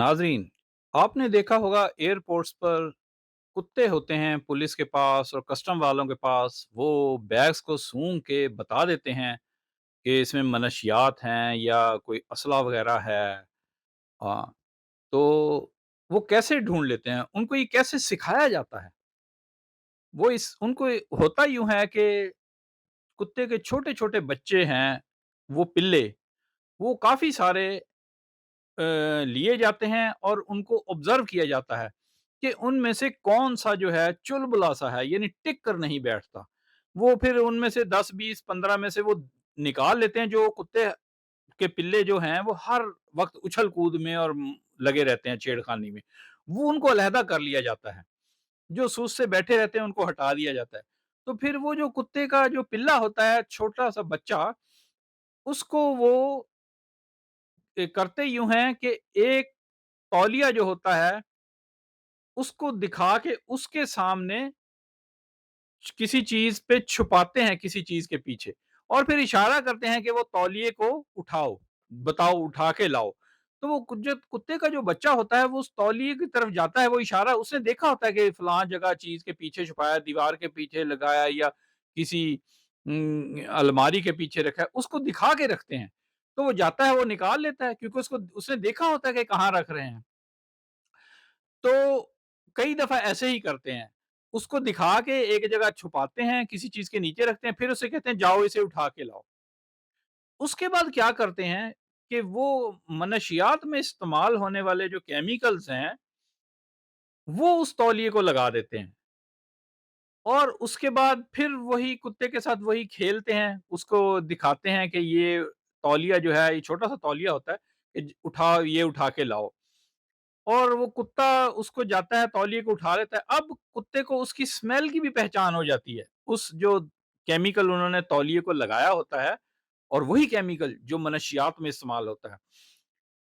नाजरीन, आपने देखा होगा एयरपोर्ट्स पर कुत्ते होते हैं पुलिस के पास और कस्टम वालों के पास। वो बैग्स को सूंघ के बता देते हैं कि इसमें मनशियात हैं या कोई असला वगैरह है। हाँ, तो वो कैसे ढूंढ लेते हैं, उनको ये कैसे सिखाया जाता है? वो इस उनको होता यूं है कि कुत्ते के छोटे छोटे बच्चे हैं, वो पिल्ले, वो काफी सारे लिए जाते हैं और उनको ऑब्जर्व किया जाता है कि उनमें से कौन सा जो है चुलबुला सा है, यानी टिक कर नहीं बैठता। वो फिर उनमें से 10 20 15 में से वो निकाल लेते हैं। जो कुत्ते के पिल्ले जो हैं वो हर वक्त उछल कूद में और लगे रहते हैं छेड़खानी में, वो उनको अलहदा कर लिया जाता है। जो सूस से बैठे रहते हैं उनको हटा दिया जाता है। तो फिर वो जो कुत्ते का जो पिल्ला होता है, छोटा सा बच्चा, उसको वो करते यूं हैं कि एक तौलिया जो होता है उसको दिखा के उसके सामने किसी चीज पे छुपाते हैं, किसी चीज के पीछे, और फिर इशारा करते हैं कि वो तौलिए को उठाओ, बताओ उठा के लाओ। तो वो जो कुत्ते का जो बच्चा होता है वो उस तौलिए की तरफ जाता है। वो इशारा उसने देखा होता है कि फलां जगह चीज के पीछे छुपाया, दीवार के पीछे लगाया या किसी अलमारी के पीछे रखा है, उसको दिखा के रखते हैं। तो वो जाता है, वो निकाल लेता है, क्योंकि उसको उसने देखा होता है कि कहाँ रख रहे हैं। तो कई दफा ऐसे ही करते हैं, उसको दिखा के एक जगह छुपाते हैं, किसी चीज के नीचे रखते हैं, फिर उसे कहते हैं जाओ इसे उठा के लाओ। उसके बाद क्या करते हैं कि वो मनशियात में इस्तेमाल होने वाले जो केमिकल्स हैं वो उस तौलिए को लगा देते हैं, और उसके बाद फिर वही कुत्ते के साथ वही खेलते हैं, उसको दिखाते हैं कि ये तौलिया जो है, ये छोटा सा तौलिया होता है कि उठा, ये उठा के लाओ। और वो कुत्ता उसको जाता है, तौलिए को उठा लेता है। अब कुत्ते को उसकी स्मेल की भी पहचान हो जाती है, उस जो केमिकल उन्होंने तौलिए को लगाया होता है, और वही केमिकल जो मनशियात में इस्तेमाल होता है।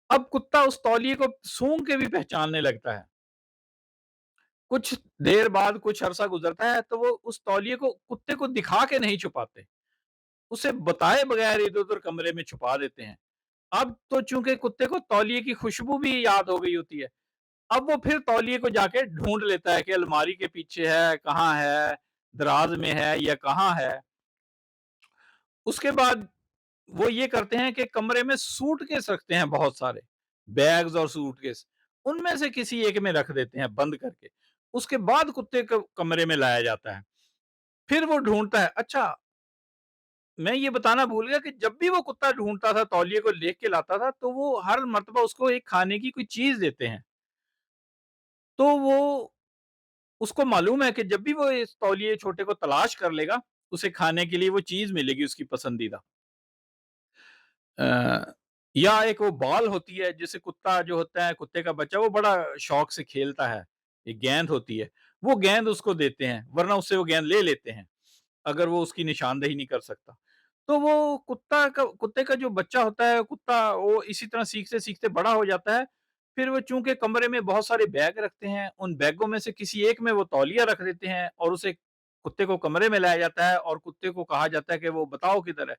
अब कुत्ता उस तौलिए को सूंघ के भी पहचानने लगता है। कुछ देर बाद, कुछ अरसा गुजरता है, तो वो उस तौलिए को कुत्ते को दिखा के नहीं छुपाते, उसे बताए बगैर इधर उधर कमरे में छुपा देते हैं। अब तो चूंकि कुत्ते को तौलिए की खुशबू भी याद हो गई होती है, अब वो फिर तौलिए को जाके ढूंढ लेता है कि अलमारी के पीछे है, कहाँ है, दराज में है या कहाँ है। उसके बाद वो ये करते हैं कि कमरे में सूटकेस रखते हैं, बहुत सारे बैग्स और सूटकेस, उनमें से किसी एक में रख देते हैं बंद करके। उसके बाद कुत्ते को कमरे में लाया जाता है, फिर वो ढूंढता है। अच्छा, मैं ये बताना भूल गया कि जब भी वो कुत्ता ढूंढता था, तौलिए को लेके के लाता था, तो वो हर मर्तबा उसको एक खाने की कोई चीज देते हैं। तो वो, उसको मालूम है कि जब भी वो इस तौलिए छोटे को तलाश कर लेगा, उसे खाने के लिए वो चीज मिलेगी उसकी पसंदीदा। अ, या एक वो बॉल होती है जिसे कुत्ता जो होता है, कुत्ते का बच्चा, वो बड़ा शौक से खेलता है। एक गेंद होती है, वो गेंद उसको देते हैं, वरना उससे वो गेंद ले लेते हैं अगर वो उसकी निशानदेही नहीं कर सकता। तो वो कुत्ते का जो बच्चा होता है, कुत्ता वो इसी तरह सीखते सीखते बड़ा हो जाता है। फिर वो चूंकि कमरे में बहुत सारे बैग रखते हैं, उन बैगों में से किसी एक में वो तौलिया रख देते हैं, और उसे कुत्ते को कमरे में लाया जाता है और कुत्ते को कहा जाता है कि वो बताओ किधर है।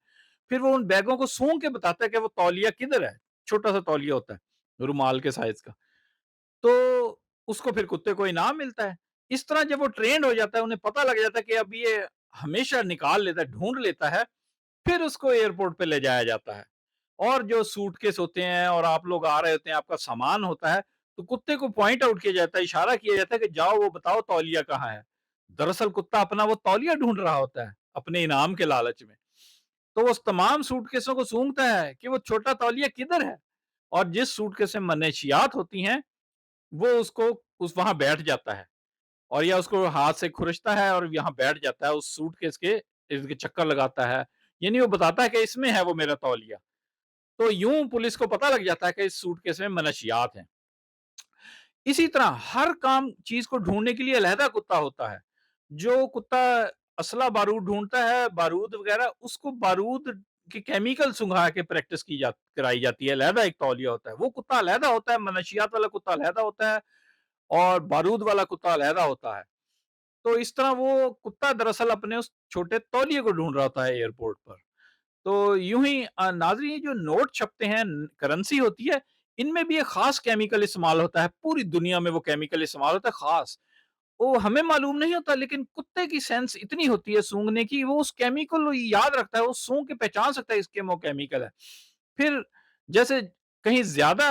फिर वो उन बैगों को सूंघ के बताता है कि वो तौलिया किधर है। छोटा सा तौलिया होता है रुमाल के साइज का। तो उसको फिर कुत्ते को इनाम मिलता है। इस तरह जब वो ट्रेंड हो जाता है, उन्हें पता लग जाता है कि अब ये हमेशा निकाल लेता है, ढूंढ लेता है, फिर उसको एयरपोर्ट पे ले जाया जाता है। और जो सूटकेस होते हैं और आप लोग आ रहे होते हैं, आपका सामान होता है, तो कुत्ते को पॉइंट आउट किया जाता है, इशारा किया जाता है कि जाओ वो बताओ तौलिया कहाँ है। दरअसल कुत्ता अपना वो तौलिया ढूंढ रहा होता है अपने इनाम के लालच में। तो वो उस तमाम सूटकेसों को सूंघता है कि वो छोटा तौलिया किधर है, और जिस सूटकेस में मनशियात होती हैं वो उसको उस वहां बैठ जाता है, और या उसको हाथ से खुरचता है और यहाँ बैठ जाता है, उस सूटकेस के इर्द गिर्द चक्कर लगाता है। यानी वो बताता है कि इसमें है वो मेरा तौलिया। तो यूं पुलिस को पता लग जाता है कि इस सूटकेस में मनशियात हैं। इसी तरह हर काम चीज को ढूंढने के लिए अलहदा कुत्ता होता है। जो कुत्ता असला बारूद ढूंढता है, बारूद वगैरह, उसको बारूद के केमिकल सुंघा के प्रैक्टिस कराई जाती है। अलहदा एक तौलिया होता है, वो कुत्ता अलहदा होता है, मनशियात वाला कुत्ता अलहदा होता है, और बारूद वाला कुत्ता अलहदा होता है। तो इस तरह वो कुत्ता दरअसल अपने उस छोटे तौलिए को ढूंढ रहा होता है एयरपोर्ट पर। तो यूं ही नाजरीन, ये जो नोट छपते हैं, करेंसी होती है, ان میں بھی ایک خاص کیمیکل استعمال ہوتا ہے، پوری دنیا میں وہ کیمیکل استعمال ہوتا ہے خاص، وہ ہمیں معلوم نہیں ہوتا، لیکن کتے کی سینس اتنی ہوتی ہے سونگھنے کی، وہ اس کیمیکل کو یاد رکھتا ہے، وہ سونگھ کے پہچان سکتا ہے اس کے وہ کیمیکل ہے۔ پھر جیسے کہیں زیادہ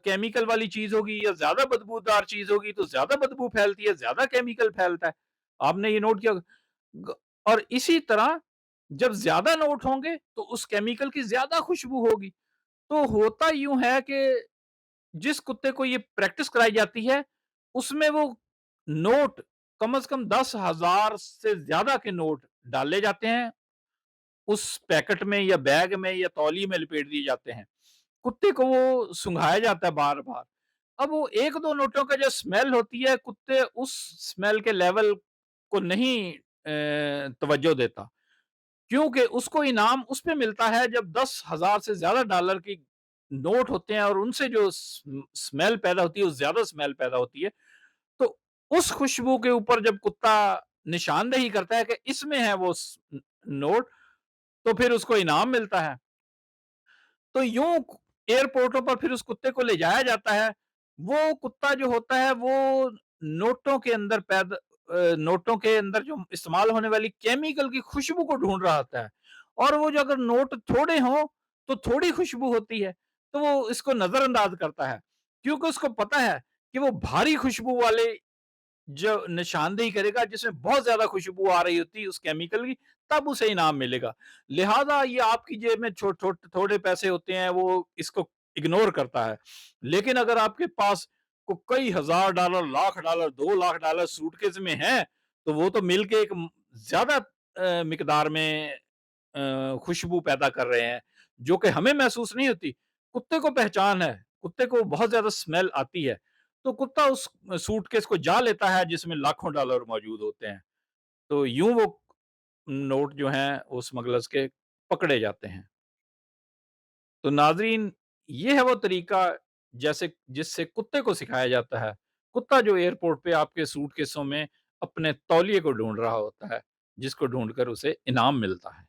کیمیکل والی چیز ہوگی یا زیادہ بدبودار چیز ہوگی تو زیادہ بدبو پھیلتی ہے، زیادہ کیمیکل پھیلتا ہے، آپ نے یہ نوٹ کیا اور اسی طرح جب زیادہ نوٹ ہوں گے تو اس کیمیکل کی زیادہ خوشبو ہوگی۔ تو ہوتا یوں ہے کہ جس کتے کو یہ پریکٹس کرائی جاتی ہے اس میں وہ نوٹ کم از کم 10,000 سے زیادہ کے نوٹ ڈالے جاتے ہیں، اس پیکٹ میں یا بیگ میں یا تولی میں لپیٹ دیے جاتے ہیں، کتے کو وہ سنگھایا جاتا ہے بار بار۔ اب وہ ایک دو نوٹوں کا جو سمیل ہوتی ہے، کتے اس سمیل کے لیول کو نہیں توجہ دیتا، کیونکہ اس کو انعام اس پہ ملتا ہے جب 10,000 سے زیادہ ڈالر کی نوٹ ہوتے ہیں اور ان سے جو سمیل پیدا ہوتی ہے وہ زیادہ سمیل پیدا ہوتی ہے، تو اس خوشبو کے اوپر جب کتا نشاندہی کرتا ہے کہ اس میں ہے وہ نوٹ، تو پھر اس کو انعام ملتا ہے۔ تو یوں ایئرپورٹوں پر پھر اس کتے کو لے جایا جاتا ہے، وہ کتا جو ہوتا ہے وہ نوٹوں کے اندر نوٹوں کے اندر جو استعمال ہونے والی کیمیکل کی خوشبو کو ڈھونڈ رہا ہوتا ہے، اور وہ جو اگر نوٹ تھوڑے ہوں تو تھوڑی خوشبو ہوتی ہے، تو وہ اس کو نظر انداز کرتا ہے، کیونکہ اس کو پتا ہے کہ وہ بھاری خوشبو والے جو نشاندہی کرے گا جس میں بہت زیادہ خوشبو آ رہی ہوتی ہے اس کیمیکل کی، تب اسے انعام ملے گا، لہذا یہ آپ کی جیب میں تھوڑے پیسے ہوتے ہیں وہ اس کو اگنور کرتا ہے، لیکن اگر آپ کے پاس کو کئی ہزار dollar, lakh dollar, 2 lakh dollar suitcase میں ہیں تو وہ تو مل کے ایک زیادہ مقدار میں خوشبو پیدا کر رہے ہیں جو کہ ہمیں محسوس نہیں ہوتی، کتے کو پہچان ہے، کتے کو بہت زیادہ سمیل آتی ہے، تو کتا اس سوٹ کیس کو جا لیتا ہے جس میں لاکھوں ڈالر موجود ہوتے ہیں، تو یوں وہ نوٹ جو ہیں وہ اسمگلرز کے پکڑے جاتے ہیں۔ تو ناظرین، یہ ہے وہ طریقہ جیسے جس سے کتے کو سکھایا جاتا ہے، کتا جو ایئرپورٹ پہ آپ کے سوٹ کیسوں میں اپنے تولیے کو ڈھونڈ رہا ہوتا ہے، جس کو ڈھونڈ کر اسے انعام ملتا ہے۔